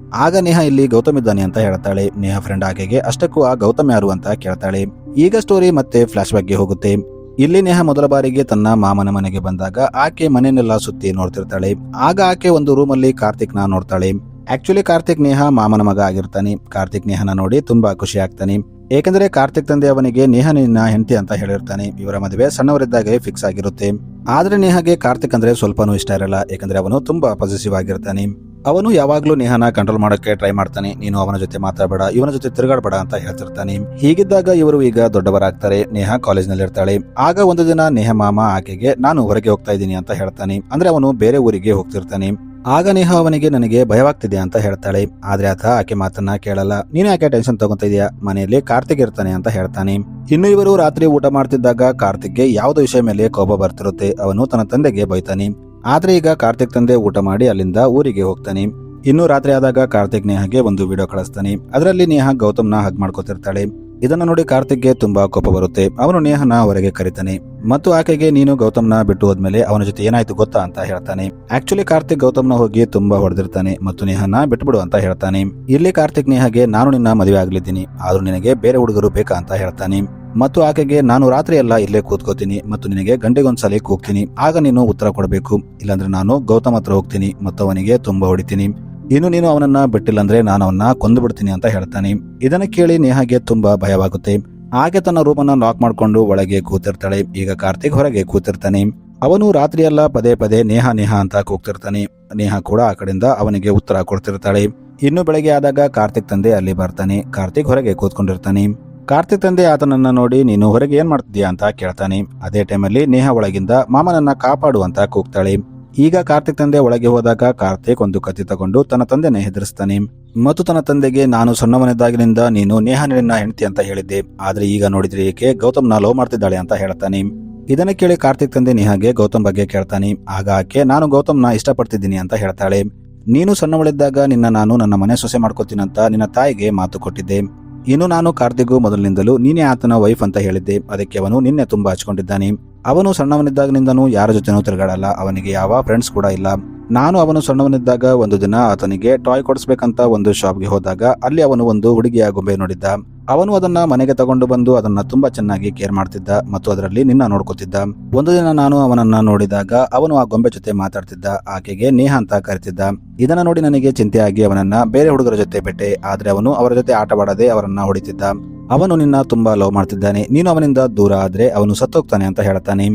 ಆಗ ನೇಹ ಇಲ್ಲಿ ಗೌತಮ್ ಇದ್ದಾನೆ ಅಂತ ಹೇಳ್ತಾಳೆ. ನೇಹ ಫ್ರೆಂಡ್ ಆಕೆಗೆ ಅಷ್ಟಕ್ಕೂ ಆ ಗೌತಮ್ ಯಾರು ಅಂತ ಕೇಳ್ತಾಳೆ. ಈಗ ಸ್ಟೋರಿ ಮತ್ತೆ ಫ್ಲಾಶ್ ಬ್ಯಾಕ್ಗೆ ಹೋಗುತ್ತೆ. ಇಲ್ಲಿ ನೇಹ ಮೊದಲ ಬಾರಿಗೆ ತನ್ನ ಮಾಮನ ಮನೆಗೆ ಬಂದಾಗ ಆಕೆ ಮನೆಯನ್ನೆಲ್ಲ ಸುತ್ತಿ ನೋಡ್ತಿರ್ತಾಳೆ. ಆಗ ಆಕೆ ಒಂದು ರೂಮ್ ಅಲ್ಲಿ ಕಾರ್ತಿಕ್ ನ ನೋಡ್ತಾಳೆ. ಆಕ್ಚುಲಿ ಕಾರ್ತಿಕ್ ನೇಹ ಮಾಮನ ಮಗ ಆಗಿರ್ತಾನೆ. ಕಾರ್ತಿಕ್ ನೇಹನ ನೋಡಿ ತುಂಬಾ ಖುಷಿ ಆಗ್ತಾನೆ. ಏಕೆಂದ್ರೆ ಕಾರ್ತಿಕ್ ತಂದೆ ಅವನಿಗೆ ನೇಹ ನಿನ್ನ ಹೆಂಡತಿ ಅಂತ ಹೇಳಿರ್ತಾನೆ. ಇವರ ಮದುವೆ ಸಣ್ಣವರಿದ್ದಾಗೆ ಫಿಕ್ಸ್ ಆಗಿರುತ್ತೆ. ಆದ್ರೆ ನೇಹಗೆ ಕಾರ್ತಿಕ್ ಅಂದ್ರೆ ಸ್ವಲ್ಪನೂ ಇಷ್ಟ ಇರಲ್ಲ. ಯಾಕಂದ್ರೆ ಅವನು ತುಂಬಾ ಪಾಸಿಟಿವ್ ಆಗಿರ್ತಾನೆ. ಅವನು ಯಾವಾಗ್ಲೂ ನೇಹನ ಕಂಟ್ರೋಲ್ ಮಾಡೋಕೆ ಟ್ರೈ ಮಾಡ್ತಾನೆ. ನೀನು ಅವನ ಜೊತೆ ಮಾತಾಡಬೇಡ, ಇವನ ಜೊತೆ ತಿರುಗಾಡಬೇಡ ಅಂತ ಹೇಳ್ತಿರ್ತಾನೆ. ಹೀಗಿದ್ದಾಗ ಇವರು ಈಗ ದೊಡ್ಡವರಾಗ್ತಾರೆ. ನೇಹ ಕಾಲೇಜ್ ನಲ್ಲಿ ಇರ್ತಾಳೆ. ಆಗ ಒಂದು ದಿನ ನೇಹ ಮಾಮ ಆಕೆಗೆ ನಾನು ಹೊರಗೆ ಹೋಗ್ತಾ ಇದ್ದೀನಿ ಅಂತ ಹೇಳ್ತಾನೆ. ಅಂದ್ರೆ ಅವನು ಬೇರೆ ಊರಿಗೆ ಹೋಗ್ತಿರ್ತಾನೆ. ಆಗ ನೇಹ ಅವನಿಗೆ ನನಗೆ ಭಯವಾಗ್ತಿದೆ ಅಂತ ಹೇಳ್ತಾಳೆ. ಆದ್ರೆ ಆತ ಆಕೆ ಮಾತನ್ನ ಕೇಳಲ್ಲ. ನೀನು ಯಾಕೆ ಟೆನ್ಷನ್ ತಗೊಂತ ಇದೀಯಾ, ಮನೆಯಲ್ಲಿ ಕಾರ್ತಿಕ್ ಇರ್ತಾನೆ ಅಂತ ಹೇಳ್ತಾನೆ. ಇನ್ನು ಇವರು ರಾತ್ರಿ ಊಟ ಮಾಡ್ತಿದ್ದಾಗ ಕಾರ್ತಿಕ್ಗೆ ಯಾವುದೋ ವಿಷಯ ಮೇಲೆ ಕೋಪ ಬರ್ತಿರುತ್ತೆ. ಅವನು ತನ್ನ ತಂದೆಗೆ ಬೈತಾನೆ. ಆದ್ರೆ ಈಗ ಕಾರ್ತಿಕ್ ತಂದೆ ಊಟ ಮಾಡಿ ಅಲ್ಲಿಂದ ಊರಿಗೆ ಹೋಗ್ತಾನೆ. ಇನ್ನು ರಾತ್ರಿ ಆದಾಗ ಕಾರ್ತಿಕ್ ನೇಹಗೆ ಒಂದು ವಿಡಿಯೋ ಕಳಿಸ್ತಾನೆ. ಅದರಲ್ಲಿ ನೇಹ ಗೌತಮ್ನ ಹಗ್ ಮಾಡ್ಕೋತಿರ್ತಾಳೆ. ಇದನ್ನ ನೋಡಿ ಕಾರ್ತಿಕ್ಗೆ ತುಂಬಾ ಕೋಪ ಬರುತ್ತೆ. ಅವನು ನೇಹನ ಹೊರಗೆ ಕರೀತಾನೆ ಮತ್ತು ಆಕೆಗೆ ನೀನು ಗೌತಮ್ನ ಬಿಟ್ಟು ಹೋದ್ಮೇಲೆ ಅವನ ಜೊತೆ ಏನಾಯ್ತು ಗೊತ್ತಾ ಅಂತ ಹೇಳ್ತಾನೆ. ಆಕ್ಚುಲಿ ಕಾರ್ತಿಕ್ ಗೌತಮ್ನ ಹೋಗಿ ತುಂಬಾ ಹೊಡೆದಿರ್ತಾನೆ ಮತ್ತು ನೇಹನ ಬಿಟ್ಬಿಡು ಅಂತ ಹೇಳ್ತಾನೆ. ಇಲ್ಲಿ ಕಾರ್ತಿಕ್ ನೇಹಗೆ ನಾನು ನಿನ್ನ ಮದುವೆ ಆಗ್ಲಿದ್ದೀನಿ, ಆದ್ರೂ ನಿನಗೆ ಬೇರೆ ಹುಡುಗರು ಬೇಕಾ ಅಂತ ಹೇಳ್ತಾನೆ. ಮತ್ತು ಆಕೆಗೆ ನಾನು ರಾತ್ರಿ ಎಲ್ಲ ಇಲ್ಲೇ ಕೂತ್ಕೋತೀನಿ ಮತ್ತು ನಿನಗೆ ಗಂಟೆಗೊಂದ್ಸಲಿ ಕೂಗ್ತೀನಿ, ಆಗ ನೀನು ಉತ್ತರ ಕೊಡಬೇಕು, ಇಲ್ಲಾಂದ್ರೆ ನಾನು ಗೌತಮ್ ಹತ್ರ ಹೋಗ್ತೀನಿ ಮತ್ತು ಅವನಿಗೆ ತುಂಬಾ ಹೊಡಿತೀನಿ. ಇನ್ನು ನೀನು ಅವನನ್ನ ಬಿಟ್ಟಿಲ್ಲಂದ್ರೆ ನಾನು ಅವನ್ನ ಕೊಂದು ಬಿಡ್ತೀನಿ ಅಂತ ಹೇಳ್ತಾನೆ. ಇದನ್ನ ಕೇಳಿ ನೇಹಗೆ ತುಂಬಾ ಭಯವಾಗುತ್ತೆ. ಹಾಗೆ ತನ್ನ ರೂಮನ್ನ ಲಾಕ್ ಮಾಡ್ಕೊಂಡು ಒಳಗೆ ಕೂತಿರ್ತಾಳೆ. ಈಗ ಕಾರ್ತಿಕ್ ಹೊರಗೆ ಕೂತಿರ್ತಾನೆ. ಅವನು ರಾತ್ರಿ ಎಲ್ಲ ಪದೇ ಪದೇ ನೇಹ ನೇಹ ಅಂತ ಕೂಗ್ತಿರ್ತಾನೆ. ನೇಹ ಕೂಡ ಆ ಕಡೆಯಿಂದ ಅವನಿಗೆ ಉತ್ತರ ಕೊಡ್ತಿರ್ತಾಳೆ. ಇನ್ನು ಬೆಳಗ್ಗೆ ಆದಾಗ ಕಾರ್ತಿಕ್ ತಂದೆ ಅಲ್ಲಿ ಬರ್ತಾನೆ. ಕಾರ್ತಿಕ್ ಹೊರಗೆ ಕೂತ್ಕೊಂಡಿರ್ತಾನೆ. ಕಾರ್ತಿಕ್ ತಂದೆ ಆತನನ್ನ ನೋಡಿ ನೀನು ಹೊರಗೆ ಏನ್ ಮಾಡ್ತಿದ್ಯಾ ಅಂತ ಕೇಳ್ತಾನೆ. ಅದೇ ಟೈಮಲ್ಲಿ ನೇಹ ಒಳಗಿಂದ ಮಾಮನನ್ನ ಕಾಪಾಡು ಅಂತ ಕೂಗ್ತಾಳೆ. ಈಗ ಕಾರ್ತಿಕ್ ತಂದೆ ಒಳಗೆ ಹೋದಾಗ ಕಾರ್ತಿಕ್ ಒಂದು ಕತ್ತಿ ತಗೊಂಡು ತನ್ನ ತಂದೆನ ಹೆದರಿಸ್ತಾನೆ ಮತ್ತು ತನ್ನ ತಂದೆಗೆ ನಾನು ಸಣ್ಣವನಿದ್ದಾಗಿನಿಂದ ನೀನು ನೇಹ ನಿನ್ನ ಹೆಂಡತಿ ಅಂತ ಹೇಳಿದ್ದೆ, ಆದ್ರೆ ಈಗ ನೋಡಿದ್ರೆ ಏಕೆ ಗೌತಮ್ನ ಲವ್ ಮಾಡ್ತಿದ್ದಾಳೆ ಅಂತ ಹೇಳ್ತಾನೆ. ಇದನ್ನ ಕೇಳಿ ಕಾರ್ತಿಕ್ ತಂದೆ ನೇಹಾಗೆ ಗೌತಮ್ ಬಗ್ಗೆ ಕೇಳ್ತಾನೆ. ಆಗ ಆಕೆ ನಾನು ಗೌತಮ್ನ ಇಷ್ಟಪಡ್ತಿದ್ದೀನಿ ಅಂತ ಹೇಳ್ತಾಳೆ. ನೀನು ಸಣ್ಣವಳಿದ್ದಾಗ ನಿನ್ನ ನಾನು ನನ್ನ ಮನೆ ಸೊಸೆ ಮಾಡ್ಕೋತೀನಂತ ನಿನ್ನ ತಾಯಿಗೆ ಮಾತು ಕೊಟ್ಟಿದ್ದೆ. ಇನ್ನು ನಾನು ಕಾರ್ತಿಕ್ಗೂ ಮೊದಲಿನಿಂದಲೂ ನೀನೇ ಆತನ ವೈಫ್ ಅಂತ ಹೇಳಿದ್ದೆ. ಅದಕ್ಕೆ ಅವನು ನಿನ್ನೆ ತುಂಬಾ ಹಚ್ಕೊಂಡಿದ್ದಾನೆ. ಅವನು ಸಣ್ಣವನಿದ್ದಾಗಿನಿಂದನೂ ಯಾರ ಜೊತೆನೂ ತಿರುಗಾಡಲ್ಲ. ಅವನಿಗೆ ಯಾವ ಫ್ರೆಂಡ್ಸ್ ಕೂಡ ಇಲ್ಲ. ನಾನು ಅವನು ಸಣ್ಣವನಿದ್ದಾಗ ಒಂದು ದಿನ ಆತನಿಗೆ ಟಾಯ್ ಕೊಡಿಸ್ಬೇಕಂತ ಒಂದು ಶಾಪ್ಗೆ ಹೋದಾಗ ಅಲ್ಲಿ ಅವನು ಒಂದು ಹುಡುಗಿಯ ಗೊಂಬೆ ನೋಡಿದ್ದ. ಅವನು ಅದನ್ನ ಮನೆಗೆ ತಗೊಂಡು ಬಂದು ಅದನ್ನ ತುಂಬಾ ಚೆನ್ನಾಗಿ ಕೇರ್ ಮಾಡ್ತಿದ್ದ ಮತ್ತು ಅದರಲ್ಲಿ ನಿನ್ನ ನೋಡ್ಕೊತಿದ್ದ. ಒಂದು ದಿನ ನಾನು ಅವನನ್ನ ನೋಡಿದಾಗ ಅವನು ಆ ಗೊಂಬೆ ಜೊತೆ ಮಾತಾಡ್ತಿದ್ದ. ಆಕೆಗೆ ನೇಹ ಅಂತ ಕರಿತಿದ್ದ. ಇದನ್ನ ನೋಡಿ ನನಗೆ ಚಿಂತೆಯಾಗಿ ಅವನನ್ನ ಬೇರೆ ಹುಡುಗರ ಜೊತೆ ಬಿಟ್ಟೆ. ಆದ್ರೆ ಅವನು ಅವರ ಜೊತೆ ಆಟವಾಡದೆ ಅವರನ್ನ ಹೊಡಿತಿದ್ದ. ಅವನು ನಿನ್ನ ತುಂಬಾ ಲವ್ ಮಾಡ್ತಿದ್ದಾನೆ, ನೀನು ಅವನಿಂದ ದೂರ ಆದ್ರೆ ಅವನು ಸತ್ತೋಗ್ತಾನೆ ಅಂತ ಹೇಳ್ತಾನೆ.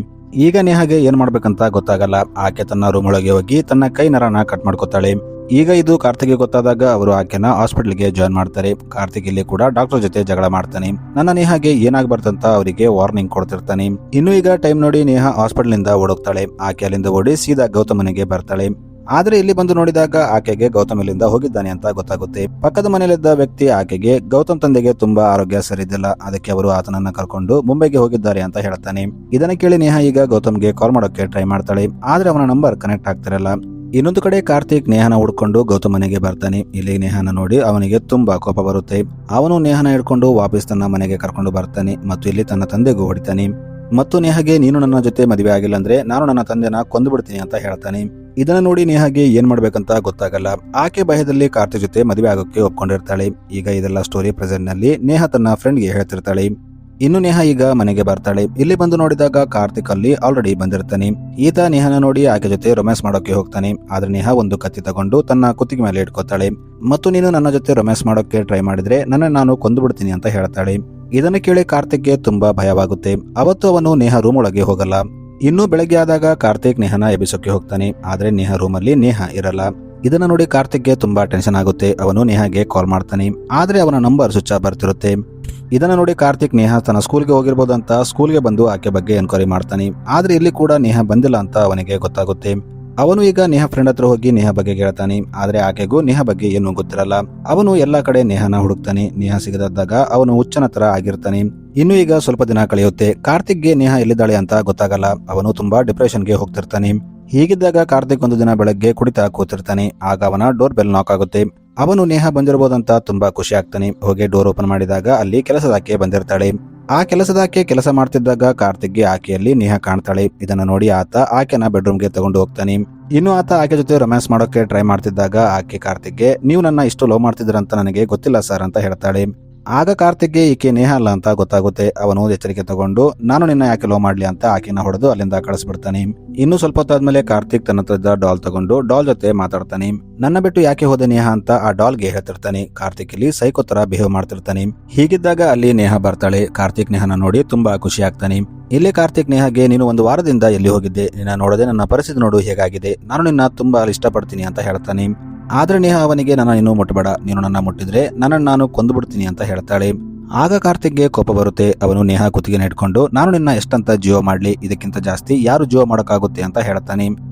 ಈಗ ನೇಹಾಗೆ ಏನ್ ಮಾಡ್ಬೇಕಂತ ಗೊತ್ತಾಗಲ್ಲ. ಆಕೆ ತನ್ನ ರೂಮ್ ಒಳಗೆ ಹೋಗಿ ತನ್ನ ಕೈ ನರನ ಕಟ್ ಮಾಡ್ಕೊತಾಳೆ. ಈಗ ಇದು ಕಾರ್ತಿಕ್ಗೆ ಗೊತ್ತಾದಾಗ ಅವರು ಆಕೆನ ಹಾಸ್ಪಿಟಲ್ಗೆ ಜಾಯ್ನ್ ಮಾಡ್ತಾರೆ. ಕಾರ್ತಿಕ್ ಇಲ್ಲಿ ಕೂಡ ಡಾಕ್ಟರ್ ಜೊತೆ ಜಗಳ ಮಾಡ್ತಾನೆ. ನನ್ನ ನೇಹಾಗೆ ಏನಾಗ್ಬಾರ್ದಂತ ಅವರಿಗೆ ವಾರ್ನಿಂಗ್ ಕೊಡ್ತಿರ್ತಾನೆ. ಇನ್ನು ಈಗ ಟೈಮ್ ನೋಡಿ ನೇಹಾ ಹಾಸ್ಪಿಟಲ್ ನಿಂದ ಓಡೋಗ್ತಾಳೆ. ಆಕೆ ಅಲ್ಲಿಂದ ಓಡಿ ಸೀದಾ ಗೌತಮ್ ಮನೆಗೆ ಬರ್ತಾಳೆ. ಆದ್ರೆ ಇಲ್ಲಿ ಬಂದು ನೋಡಿದಾಗ ಆಕೆಗೆ ಗೌತಮ್ ಇಲ್ಲಿಂದ ಹೋಗಿದ್ದಾನೆ ಅಂತ ಗೊತ್ತಾಗುತ್ತೆ. ಪಕ್ಕದ ಮನೆಯಲ್ಲಿದ್ದ ವ್ಯಕ್ತಿ ಆಕೆಗೆ ಗೌತಮ್ ತಂದೆಗೆ ತುಂಬಾ ಆರೋಗ್ಯ ಸರಿಯಿದ್ದಿಲ್ಲ, ಅದಕ್ಕೆ ಅವರು ಆತನನ್ನ ಕರ್ಕೊಂಡು ಮುಂಬೈಗೆ ಹೋಗಿದ್ದಾರೆ ಅಂತ ಹೇಳ್ತಾನೆ. ಇದನ್ನ ಕೇಳಿ ನೇಹಾ ಈಗ ಗೌತಮ್ಗೆ ಕಾಲ್ ಮಾಡೋಕೆ ಟ್ರೈ ಮಾಡ್ತಾಳೆ. ಆದ್ರೆ ಅವನ ನಂಬರ್ ಕನೆಕ್ಟ್ ಆಗ್ತಿರಲ್ಲ. ಇನ್ನೊಂದು ಕಡೆ ಕಾರ್ತಿಕ್ ನೇಹನ ಹುಡ್ಕೊಂಡು ಗೌತಮ್ ಮನೆಗೆ ಬರ್ತಾನೆ. ಇಲ್ಲಿ ನೇಹನ ನೋಡಿ ಅವನಿಗೆ ತುಂಬಾ ಕೋಪ ಬರುತ್ತೆ. ಅವನು ನೇಹನ ಹಿಡ್ಕೊಂಡು ವಾಪಸ್ ತನ್ನ ಮನೆಗೆ ಕರ್ಕೊಂಡು ಬರ್ತಾನೆ ಮತ್ತು ಇಲ್ಲಿ ತನ್ನ ತಂದೆಗೂ ಹೊಡಿತಾನೆ. ಮತ್ತು ನೇಹಾಗೆ ನೀನು ನನ್ನ ಜೊತೆ ಮದುವೆ ಆಗಿಲ್ಲ ಅಂದ್ರೆ ನಾನು ನನ್ನ ತಂದೆನ ಕೊಂದು ಬಿಡ್ತೀನಿ ಅಂತ ಹೇಳ್ತಾನೆ. ಇದನ್ನ ನೋಡಿ ನೇಹಾಗೆ ಏನ್ ಮಾಡ್ಬೇಕಂತ ಗೊತ್ತಾಗಲ್ಲ. ಆಕೆ ಭಯದಲ್ಲಿ ಕಾರ್ತಿಕ್ ಜೊತೆ ಮದುವೆ ಆಗೋಕೆ ಒಪ್ಕೊಂಡಿರ್ತಾಳೆ. ಈಗ ಇದೆಲ್ಲ ಸ್ಟೋರಿ ಪ್ರೆಸೆಂಟ್ ನಲ್ಲಿ ನೇಹಾ ತನ್ನ ಫ್ರೆಂಡ್ಗೆ ಹೇಳ್ತಿರ್ತಾಳೆ. ಇನ್ನು ನೇಹಾ ಈಗ ಮನೆಗೆ ಬರ್ತಾಳೆ. ಇಲ್ಲಿ ಬಂದು ನೋಡಿದಾಗ ಕಾರ್ತಿಕ್ ಅಲ್ಲಿ ಆಲ್ರೆಡಿ ಬಂದಿರ್ತಾನೆ. ಈತ ನೇಹನ ನೋಡಿ ಆಕೆ ಜೊತೆ ರೊಮ್ಯಾನ್ಸ್ ಮಾಡೋಕೆ ಹೋಗ್ತಾನೆ. ಆದ್ರೆ ನೇಹಾ ಒಂದು ಕತ್ತಿ ತಗೊಂಡು ತನ್ನ ಕುತ್ತಿಗೆ ಮೇಲೆ ಇಟ್ಕೋತಾಳೆ ಮತ್ತು ನೀನು ನನ್ನ ಜೊತೆ ರೊಮ್ಯಾನ್ಸ್ ಮಾಡೋಕೆ ಟ್ರೈ ಮಾಡಿದ್ರೆ ನಾನು ಕೊಂದು ಬಿಡ್ತೀನಿ ಅಂತ ಹೇಳ್ತಾಳೆ. ಇದನ್ನು ಕೇಳಿ ಕಾರ್ತಿಕ್ಗೆ ತುಂಬಾ ಭಯವಾಗುತ್ತೆ. ಅವತ್ತು ಅವನು ನೇಹಾ ರೂಮ್ ಒಳಗೆ ಹೋಗಲ್ಲ. ಇನ್ನು ಬೆಳಗ್ಗೆ ಆದಾಗ ಕಾರ್ತಿಕ್ ನೇಹನ ಎಬ್ಬಿಸೋಕೆ ಹೋಗ್ತಾನೆ. ಆದ್ರೆ ನೇಹಾ ರೂಮಲ್ಲಿ ನೇಹಾ ಇರಲ್ಲ. ಇದನ್ನ ನೋಡಿ ಕಾರ್ತಿಕ್ಗೆ ತುಂಬಾ ಟೆನ್ಷನ್ ಆಗುತ್ತೆ. ಅವನು ನೇಹಾಗೆ ಕಾಲ್ ಮಾಡ್ತಾನೆ. ಆದ್ರೆ ಅವನ ನಂಬರ್ ಸ್ವಿಚ್ ಆಫ್ ಬರ್ತಿರುತ್ತೆ. ಇದನ್ನ ನೋಡಿ ಕಾರ್ತಿಕ್ ನೇಹಾ ತನ್ನ ಸ್ಕೂಲ್ಗೆ ಹೋಗಿರ್ಬೋದು ಅಂತ ಸ್ಕೂಲ್ಗೆ ಬಂದು ಆಕೆ ಬಗ್ಗೆ ಎನ್ಕ್ವೈರಿ ಮಾಡ್ತಾನೆ. ಆದ್ರೆ ಇಲ್ಲಿ ಕೂಡ ನೇಹಾ ಬಂದಿಲ್ಲ ಅಂತ ಅವನಿಗೆ ಗೊತ್ತಾಗುತ್ತೆ. ಅವನು ಈಗ ನೇಹಾ ಫ್ರೆಂಡ್ ಹತ್ರ ಹೋಗಿ ನೇಹಾ ಬಗ್ಗೆ ಕೇಳ್ತಾನೆ. ಆದ್ರೆ ಆಕೆಗೂ ನೇಹಾ ಬಗ್ಗೆ ಏನೂ ಗೊತ್ತಿರಲ್ಲ. ಅವನು ಎಲ್ಲಾ ಕಡೆ ನೇಹಾನ ಹುಡುಕ್ತಾನೆ. ನೇಹಾ ಸಿಗದಾಗ ಅವನು ಹುಚ್ಚನ ತರ ಆಗಿರ್ತಾನೆ. ಇನ್ನು ಈಗ ಸ್ವಲ್ಪ ದಿನ ಕಳೆಯುತ್ತೆ. ಕಾರ್ತಿಕ್ಗೆ ನೇಹಾ ಎಲ್ಲಿದ್ದಾಳೆ ಅಂತ ಗೊತ್ತಾಗಲ್ಲ. ಅವನು ತುಂಬಾ ಡಿಪ್ರೆಷನ್ಗೆ ಹೋಗ್ತಿರ್ತಾನೆ. ಹೀಗಿದ್ದಾಗ ಕಾರ್ತಿಕ್ ಒಂದು ದಿನ ಬೆಳಗ್ಗೆ ಕುಡಿತಾ ಕೂತಿರ್ತಾನೆ. ಆಗ ಅವನ ಡೋರ್ ಬೆಲ್ ನಾಕ್ ಆಗುತ್ತೆ. ಅವನು ನೇಹಾ ಬಂದಿರಬಹುದಂತ ತುಂಬಾ ಖುಷಿ ಆಗ್ತಾನೆ. ಹೋಗಿ ಡೋರ್ ಓಪನ್ ಮಾಡಿದಾಗ ಅಲ್ಲಿ ಕೆಲಸದಾಕೆ ಬಂದಿರ್ತಾಳೆ. ಆ ಕೆಲಸದಾಕೆ ಕೆಲಸ ಮಾಡ್ತಿದ್ದಾಗ ಕಾರ್ತಿಕ್ಗೆ ಆಕೆಯಲ್ಲಿ ನೇಹಾ ಕಾಣ್ತಾಳೆ. ಇದನ್ನ ನೋಡಿ ಆತ ಆಕೆನ ಬೆಡ್ರೂಮ್ಗೆ ತಗೊಂಡು ಹೋಗ್ತಾನೆ. ಇನ್ನು ಆತ ಆಕೆ ಜೊತೆ ರೊಮ್ಯಾನ್ಸ್ ಮಾಡೋಕೆ ಟ್ರೈ ಮಾಡ್ತಿದ್ದಾಗ ಆಕೆ ಕಾರ್ತಿಕ್ಗೆ ನೀವು ನನ್ನ ಇಷ್ಟು ಲವ್ ಮಾಡ್ತಿದ್ರಂತ ನನಗೆ ಗೊತ್ತಿಲ್ಲ ಸರ್ ಅಂತ ಹೇಳ್ತಾಳೆ. ಆಗ ಕಾರ್ತಿಕ್ಗೆ ಈಕೆ ನೇಹಾ ಅಲ್ಲ ಅಂತ ಗೊತ್ತಾಗುತ್ತೆ. ಅವನು ಎಚ್ಚರಿಕೆ ತಗೊಂಡು ನಾನು ನಿನ್ನ ಯಾಕೆ ಲವ್ ಮಾಡ್ಲಿ ಅಂತ ಆಕೆನ ಹೊಡೆದು ಅಲ್ಲಿಂದ ಕಳಿಸ್ಬಿಡ್ತಾನೆ. ಇನ್ನು ಸ್ವಲ್ಪ ಹೊತ್ತಾದ್ಮೇಲೆ ಕಾರ್ತಿಕ್ ತನ್ನ ಹತ್ರ ಡಾಲ್ ತಗೊಂಡು ಡಾಲ್ ಜೊತೆ ಮಾತಾಡ್ತಾನೆ. ನನ್ನ ಬಿಟ್ಟು ಯಾಕೆ ಹೋದೆ ನೇಹಾ ಅಂತ ಆ ಡಾಲ್ಗೆ ಹೇಳ್ತಿರ್ತಾನೆ. ಕಾರ್ತಿಕ್ ಇಲ್ಲಿ ಸೈಕೋ ತರ ಬಿಹೇವ್ ಮಾಡ್ತಿರ್ತಾನೆ. ಹೀಗಿದ್ದಾಗ ಅಲ್ಲಿ ನೇಹಾ ಬರ್ತಾಳೆ. ಕಾರ್ತಿಕ್ ನೇಹಾನ ನೋಡಿ ತುಂಬಾ ಖುಷಿ ಆಗ್ತಾನೆ. ಇಲ್ಲಿ ಕಾರ್ತಿಕ್ ನೇಹಾಗೆ ನೀನು ಒಂದು ವಾರದಿಂದ ಎಲ್ಲಿ ಹೋಗಿದ್ದೆ, ನಿನ್ನ ನೋಡದೆ ನನ್ನ ಪರಿಸ್ಥಿತಿ ನೋಡು ಹೇಗಾಗಿದೆ, ನಾನು ನಿನ್ನ ತುಂಬಾ ಇಷ್ಟಪಡ್ತೀನಿ ಅಂತ ಹೇಳ್ತಾನೆ. ಆದ್ರೆ ನೇಹಾ ಅವನಿಗೆ ನನ್ನ ನೀನು ಮುಟ್ಟಬೇಡ, ನೀನು ನನ್ನ ಮುಟ್ಟಿದ್ರೆ ನಾನು ಕೊಂದು ಬಿಡ್ತೀನಿ ಅಂತ ಹೇಳ್ತಾಳೆ. ಆಗ ಕಾರ್ತಿಕ್ಗೆ ಕೋಪ ಬರುತ್ತೆ. ಅವನು ನೇಹಾ ಕುತ್ತಿಗೆನ ಇಟ್ಕೊಂಡು ನಾನು ನಿನ್ನ ಎಷ್ಟಂತ ಜೀವ ಮಾಡ್ಲಿ, ಇದಕ್ಕಿಂತ ಜಾಸ್ತಿ ಯಾರು ಜೀವ ಮಾಡೋಕ್ಕಾಗುತ್ತೆ ಅಂತ ಹೇಳ್ತಾನೆ.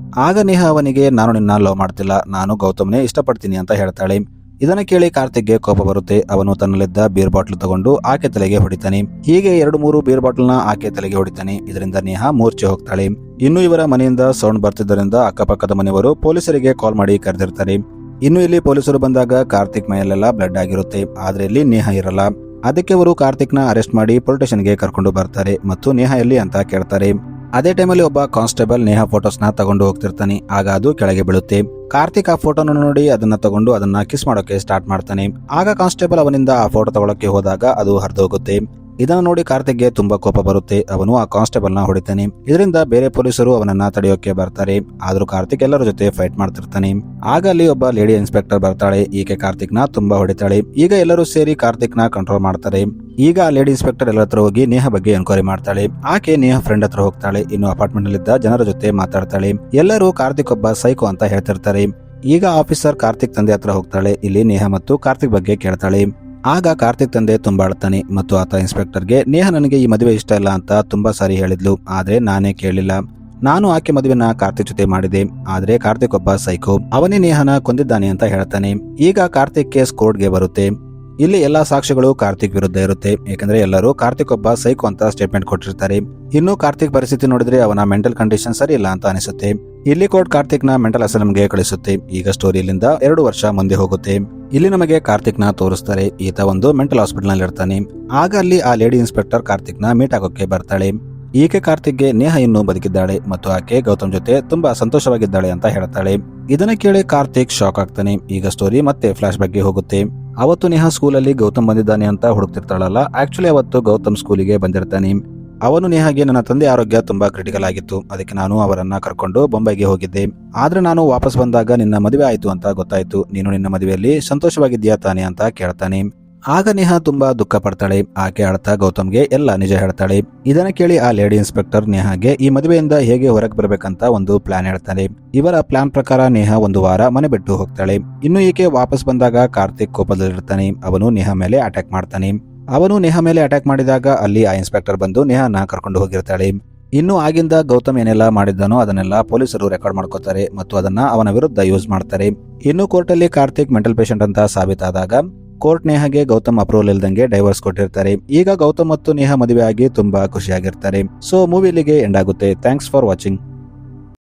ಆಗ ನೇಹಾ ಅವನಿಗೆ ನಾನು ನಿನ್ನ ಲವ್ ಮಾಡ್ತಿಲ್ಲ, ನಾನು ಗೌತಮ್ನೇ ಇಷ್ಟಪಡ್ತೀನಿ ಅಂತ ಹೇಳ್ತಾಳೆ. ಇದನ್ನ ಕೇಳಿ ಕಾರ್ತಿಕ್ಗೆ ಕೋಪ ಬರುತ್ತೆ. ಅವನು ತನ್ನಲ್ಲಿದ್ದ ಬೀರ್ ಬಾಟ್ಲ್ ತಗೊಂಡು ಆಕೆ ತಲೆಗೆ ಹೊಡಿತಾನೆ. ಹೀಗೆ 2-3 ಬೀರ್ ಬಾಟ್ಲ್ನ ಆಕೆ ತಲೆಗೆ ಹೊಡಿತಾನೆ. ಇದರಿಂದ ನೇಹಾ ಮೂರ್ಛೆ ಹೋಗ್ತಾಳೆ. ಇನ್ನು ಇವರ ಮನೆಯಿಂದ ಸೌಂಡ್ ಬರ್ತಿದ್ದರಿಂದ ಅಕ್ಕಪಕ್ಕದ ಮನೆಯವರು ಪೊಲೀಸರಿಗೆ ಕಾಲ್ ಮಾಡಿ ಕರೆದಿರ್ತಾರೆ. ಇನ್ನು ಇಲ್ಲಿ ಪೊಲೀಸರು ಬಂದಾಗ ಕಾರ್ತಿಕ್ ಮೈಯಲ್ಲೆಲ್ಲ ಬ್ಲಡ್ ಆಗಿರುತ್ತೆ. ಆದ್ರೆ ಇಲ್ಲಿ ನೇಹಾ ಇರಲ್ಲ. ಅದಕ್ಕೆ ಅವರು ಕಾರ್ತಿಕ್ನ ಅರೆಸ್ಟ್ ಮಾಡಿ ಪೊಲೀಸ್ ಸ್ಟೇಷನ್ಗೆ ಕರ್ಕೊಂಡು ಬರ್ತಾರೆ ಮತ್ತು ನೇಹಾ ಎಲ್ಲಿ ಅಂತ ಕೇಳ್ತಾರೆ. ಅದೇ ಟೈಮಲ್ಲಿ ಒಬ್ಬ ಕಾನ್ಸ್ಟೇಬಲ್ ನೇಹಾ ಫೋಟೋಸ್ನ ತಗೊಂಡು ಹೋಗ್ತಿರ್ತಾನೆ. ಆಗ ಅದು ಕೆಳಗೆ ಬೀಳುತ್ತೆ. ಕಾರ್ತಿಕ್ ಆ ಫೋಟೋನ ನೋಡಿ ಅದನ್ನ ತಗೊಂಡು ಅದನ್ನ ಕಿಸ್ ಮಾಡೋಕೆ ಸ್ಟಾರ್ಟ್ ಮಾಡ್ತಾನೆ. ಆಗ ಕಾನ್ಸ್ಟೇಬಲ್ ಅವನಿಂದ ಆ ಫೋಟೋ ತಗೊಳಕ್ಕೆ ಹೋದಾಗ ಅದು ಹರಿದೋಗುತ್ತೆ. ಇದನ್ನು ನೋಡಿ ಕಾರ್ತಿಕ್ಗೆ ತುಂಬಾ ಕೋಪ ಬರುತ್ತೆ. ಅವನು ಆ ಕಾನ್ಸ್ಟೇಬಲ್ ನ ಹೊಡಿತಾನೆ. ಇದರಿಂದ ಬೇರೆ ಪೊಲೀಸರು ಅವನನ್ನ ತಡೆಯೋಕೆ ಬರ್ತಾರೆ. ಆದ್ರೂ ಕಾರ್ತಿಕ್ ಎಲ್ಲರ ಜೊತೆ ಫೈಟ್ ಮಾಡ್ತಿರ್ತಾನೆ. ಆಗ ಅಲ್ಲಿ ಒಬ್ಬ ಲೇಡಿ ಇನ್ಸ್ಪೆಕ್ಟರ್ ಬರ್ತಾಳೆ. ಈಕೆ ಕಾರ್ತಿಕ್ ನ ತುಂಬಾ ಹೊಡಿತಾಳೆ. ಈಗ ಎಲ್ಲರೂ ಸೇರಿ ಕಾರ್ತಿಕ್ ನ ಕಂಟ್ರೋಲ್ ಮಾಡ್ತಾರೆ. ಈಗ ಆ ಲೇಡಿ ಇನ್ಸ್ಪೆಕ್ಟರ್ ಎಲ್ಲರ ಹತ್ರ ಹೋಗಿ ನೇಹಾ ಬಗ್ಗೆ ಎನ್ಕ್ವೈರಿ ಮಾಡ್ತಾಳೆ. ಆಕೆ ನೇಹಾ ಫ್ರೆಂಡ್ ಹತ್ರ ಹೋಗ್ತಾಳೆ. ಇನ್ನು ಅಪಾರ್ಟ್ಮೆಂಟ್ ನಲ್ಲಿದ್ದ ಜನರ ಜೊತೆ ಮಾತಾಡ್ತಾಳೆ. ಎಲ್ಲರೂ ಕಾರ್ತಿಕ್ ಒಬ್ಬ ಸೈಕೋ ಅಂತ ಹೇಳ್ತಿರ್ತಾರೆ. ಈಗ ಆಫೀಸರ್ ಕಾರ್ತಿಕ್ ತಂದೆ ಹತ್ರ ಹೋಗ್ತಾಳೆ. ಇಲ್ಲಿ ನೇಹಾ ಮತ್ತು ಕಾರ್ತಿಕ್ ಬಗ್ಗೆ ಕೇಳ್ತಾಳೆ. ಆಗ ಕಾರ್ತಿಕ್ ತಂದೆ ತುಂಬಾ ಅಳ್ತಾನೆ ಮತ್ತು ಆತ ಇನ್ಸ್ಪೆಕ್ಟರ್ಗೆ ನೇಹಾ ನನಗೆ ಈ ಮದುವೆ ಇಷ್ಟ ಇಲ್ಲ ಅಂತ ತುಂಬಾ ಸಾರಿ ಹೇಳಿದ್ಲು, ಆದ್ರೆ ನಾನೇ ಕೇಳಿಲ್ಲ. ನಾನು ಆಕೆ ಮದುವೆನ ಕಾರ್ತಿಕ್ ಜೊತೆ ಮಾಡಿದೆ. ಆದ್ರೆ ಕಾರ್ತಿಕ್ ಒಬ್ಬ ಸೈಕೋ, ಅವನೇ ನೇಹಾನ ಕೊಂದಿದ್ದಾನೆ ಅಂತ ಹೇಳ್ತಾನೆ. ಈಗ ಕಾರ್ತಿಕ್ ಕೇಸ್ ಕೋರ್ಟ್ಗೆ ಬರುತ್ತೆ. ಇಲ್ಲಿ ಎಲ್ಲಾ ಸಾಕ್ಷ್ಯಗಳು ಕಾರ್ತಿಕ್ ವಿರುದ್ಧ ಇರುತ್ತೆ. ಯಾಕಂದ್ರೆ ಎಲ್ಲರೂ ಕಾರ್ತಿಕ್ ಒಬ್ಬ ಸೈಕೋ ಅಂತ ಸ್ಟೇಟ್ಮೆಂಟ್ ಕೊಟ್ಟಿರ್ತಾರೆ. ಇನ್ನು ಕಾರ್ತಿಕ್ ಪರಿಸ್ಥಿತಿ ನೋಡಿದ್ರೆ ಅವನ ಮೆಂಟಲ್ ಕಂಡೀಷನ್ ಸರಿ ಇಲ್ಲ ಅಂತ ಅನಿಸುತ್ತೆ. ಇಲ್ಲಿ ಕೋರ್ಟ್ ಕಾರ್ತಿಕ್ ನ ಮೆಂಟಲ್ ಅಸೈಲಮ್ಗೆ ಕಳಿಸುತ್ತೆ. ಈಗ ಸ್ಟೋರಿಯಿಂದ 2 ವರ್ಷ ಮುಂದೆ ಹೋಗುತ್ತೆ. ಇಲ್ಲಿ ನಮಗೆ ಕಾರ್ತಿಕ್ ನ ತೋರಿಸ್ತಾರೆ. ಈತ ಒಂದು ಮೆಂಟಲ್ ಹಾಸ್ಪಿಟಲ್ ನಲ್ಲಿ ಇರ್ತಾನೆ. ಆಗ ಅಲ್ಲಿ ಆ ಲೇಡಿ ಇನ್ಸ್ಪೆಕ್ಟರ್ ಕಾರ್ತಿಕ್ ನ ಮೀಟ್ ಆಗೋಕೆ ಬರ್ತಾಳೆ. ಈಕೆ ಕಾರ್ತಿಕ್ಗೆ ನೇಹಾ ಇನ್ನೂ ಬದುಕಿದ್ದಾಳೆ ಮತ್ತು ಆಕೆ ಗೌತಮ್ ಜೊತೆ ತುಂಬಾ ಸಂತೋಷವಾಗಿದ್ದಾಳೆ ಅಂತ ಹೇಳ್ತಾಳೆ. ಇದನ್ನ ಕೇಳಿ ಕಾರ್ತಿಕ್ ಶಾಕ್ ಆಗ್ತಾನೆ. ಈಗ ಸ್ಟೋರಿ ಮತ್ತೆ ಫ್ಲಾಶ್ ಬ್ಯಾಕ್ಗೆ ಹೋಗುತ್ತೆ. ಅವತ್ತು ನೇಹಾ ಸ್ಕೂಲಲ್ಲಿ ಗೌತಮ್ ಬಂದಿದ್ದಾನೆ ಅಂತ ಹುಡುಕ್ತಿರ್ತಾಳಲ್ಲ, ಆಕ್ಚುಲಿ ಅವತ್ತು ಗೌತಮ್ ಸ್ಕೂಲಿಗೆ ಬಂದಿರ್ತಾನೆ. ಅವನು ನೇಹಾಗೆ ನನ್ನ ತಂದೆ ಆರೋಗ್ಯ ತುಂಬಾ ಕ್ರಿಟಿಕಲ್ ಆಗಿತ್ತು, ಅದಕ್ಕೆ ನಾನು ಅವರನ್ನ ಕರ್ಕೊಂಡು ಬೊಂಬೈಗೆ ಹೋಗಿದ್ದೆ. ಆದ್ರೆ ನಾನು ವಾಪಸ್ ಬಂದಾಗ ನಿನ್ನ ಮದುವೆ ಆಯ್ತು ಅಂತ ಗೊತ್ತಾಯ್ತು. ನೀನು ನಿನ್ನ ಮದುವೆಯಲ್ಲಿ ಸಂತೋಷವಾಗಿದ್ಯಾ ತಾನೆ ಅಂತ ಕೇಳ್ತಾನೆ. ಆಗ ನೇಹಾ ತುಂಬಾ ದುಃಖ ಪಡ್ತಾಳೆ. ಆಕೆ ಅಳ್ತಾ ಗೌತಮ್ಗೆ ಎಲ್ಲ ನಿಜ ಹೇಳ್ತಾಳೆ. ಇದನ್ನ ಕೇಳಿ ಆ ಲೇಡಿ ಇನ್ಸ್ಪೆಕ್ಟರ್ ನೇಹಾಗೆ ಈ ಮದುವೆಯಿಂದ ಹೇಗೆ ಹೊರಗೆ ಬರ್ಬೇಕಂತ ಒಂದು ಪ್ಲಾನ್ ಹೇಳ್ತಾನೆ. ಇವರ ಪ್ಲಾನ್ ಪ್ರಕಾರ ನೇಹಾ ಒಂದು ವಾರ ಮನೆ ಬಿಟ್ಟು ಹೋಗ್ತಾಳೆ. ಇನ್ನು ಈಕೆ ವಾಪಸ್ ಬಂದಾಗ ಕಾರ್ತಿಕ್ ಕೋಪದಲ್ಲಿರ್ತಾನೆ. ಅವನು ನೇಹಾ ಮೇಲೆ ಅಟ್ಯಾಕ್ ಮಾಡ್ತಾನೆ. ಅವನು ನೇಹಾ ಮೇಲೆ ಅಟ್ಯಾಕ್ ಮಾಡಿದಾಗ ಅಲ್ಲಿ ಆ ಇನ್ಸ್ಪೆಕ್ಟರ್ ಬಂದು ನೇಹಾನ ಕರ್ಕೊಂಡು ಹೋಗಿರ್ತಾಳೆ. ಇನ್ನು ಆಗಿಂದ ಗೌತಮ್ ಏನೆಲ್ಲ ಮಾಡಿದ್ದಾನೋ ಅದನ್ನೆಲ್ಲ ಪೊಲೀಸರು ರೆಕಾರ್ಡ್ ಮಾಡ್ಕೋತಾರೆ ಮತ್ತು ಅದನ್ನ ಅವನ ವಿರುದ್ಧ ಯೂಸ್ ಮಾಡ್ತಾರೆ. ಇನ್ನು ಕೋರ್ಟಲ್ಲಿ ಕಾರ್ತಿಕ್ ಮೆಂಟಲ್ ಪೇಷಂಟ್ ಅಂತ ಸಾಬೀತಾದಾಗ ಕೋರ್ಟ್ ನೇಹಾಗೆ ಗೌತಮ್ ಅಪ್ರೂವಲ್ ಇಲ್ದಂಗೆ ಡೈವರ್ಸ್ ಕೊಟ್ಟಿರ್ತಾರೆ. ಈಗ ಗೌತಮ್ ಮತ್ತು ನೇಹಾ ಮದುವೆ ಆಗಿ ತುಂಬಾ ಖುಷಿಯಾಗಿರ್ತಾರೆ. ಸೊ ಮೂವಿ ಇಲ್ಲಿಗೆ ಎಂಡ್ ಆಗುತ್ತೆ. Thanks for watching.